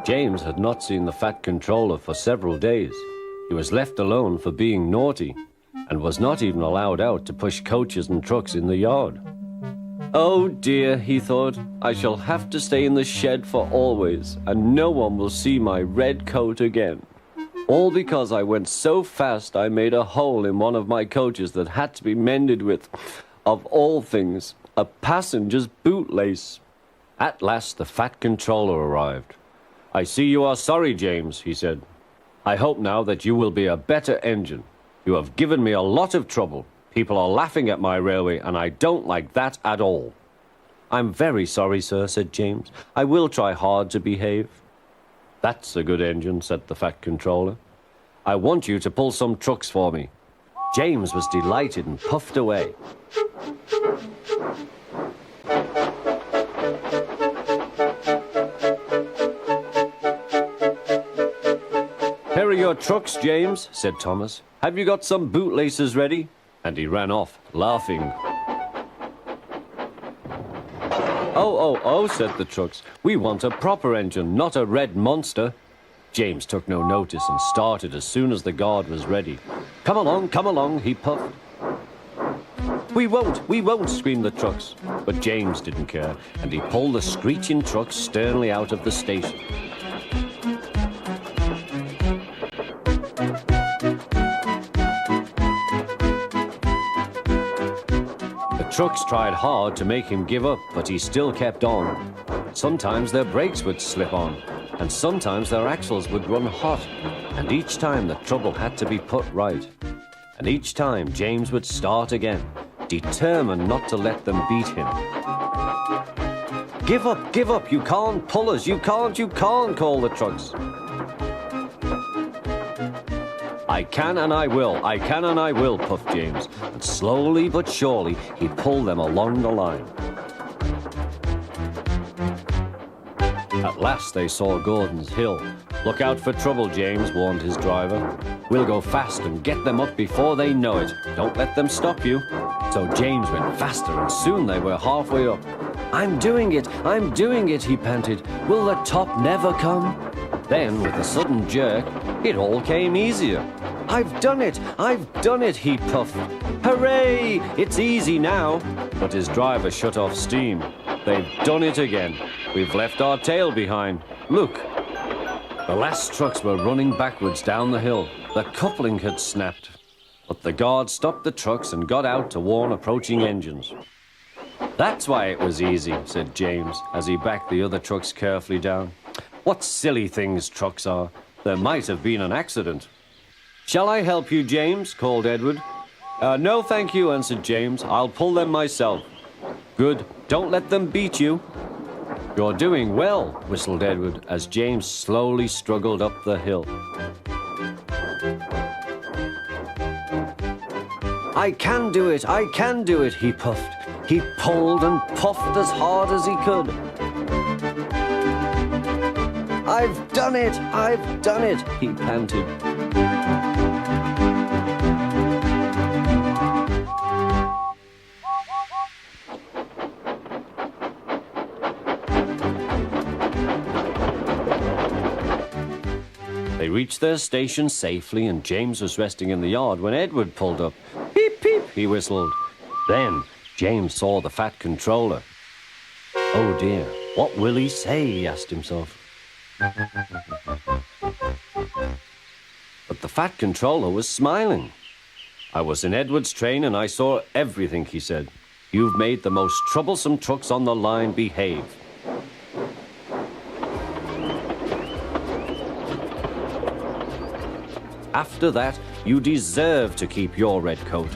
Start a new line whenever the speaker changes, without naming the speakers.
James had not seen the Fat Controller for several days. He was left alone for being naughty and was not even allowed out to push coaches and trucks in the yard. Oh dear, he thought, I shall have to stay in the shed for always, and no one will see my red coat again. All because I went so fast I made a hole in one of my coaches that had to be mended with, of all things, a passenger's bootlace. At last the Fat Controller arrived. I see you are sorry, James, he said. I hope now that you will be a better engine. You have given me a lot of trouble. People are laughing at my railway, and I don't like that at all. I'm very sorry, sir, said James. I will try hard to behave. That's a good engine, said the Fat Controller. I want you to pull some trucks for me. James was delighted and puffed away. Here are your trucks, James, said Thomas. Have you got some bootlaces ready? And he ran off, laughing. Oh, said the trucks. We want a proper engine, not a red monster. James took no notice and started as soon as the guard was ready. Come along, he puffed. We won't, screamed the trucks. But James didn't care, and he pulled the screeching trucks sternly out of the station. The trucks tried hard to make him give up, but he still kept on. Sometimes their brakes would slip on, and sometimes their axles would run hot, and each time the trouble had to be put right. And each time James would start again, determined not to let them beat him. Give up, you can't pull us, you can't, called the trucks. I can and I will, puffed James, and slowly but surely he pulled them along the line. At last they saw Gordon's Hill. Look out for trouble, James, warned his driver. We'll go fast and get them up before they know it. Don't let them stop you. So James went faster, and soon they were halfway up. I'm doing it, he panted. Will the top never come? Then, with a sudden jerk, it all came easier. I've done it, he puffed. Hooray! It's easy now. But his driver shut off steam. They've done it again. We've left our tail behind. Look. The last trucks were running backwards down the hill. The coupling had snapped. But the guard stopped the trucks and got out to warn approaching engines. That's why it was easy, said James, as he backed the other trucks carefully down. What silly things trucks are. There might have been an accident. Shall I help you, James? Called Edward. No, thank you, answered James. I'll pull them myself. Good. Don't let them beat you. You're doing well, whistled Edward, as James slowly struggled up the hill. I can do it, he puffed. He pulled and puffed as hard as he could. I've done it, he panted. They reached their station safely, and James was resting in the yard when Edward pulled up. Peep, peep, he whistled. Then James saw the Fat Controller. Oh dear, what will he say, he asked himself. But the Fat Controller was smiling. I was in Edward's train and I saw everything, he said. You've made the most troublesome trucks on the line behave. After that, you deserve to keep your red coat.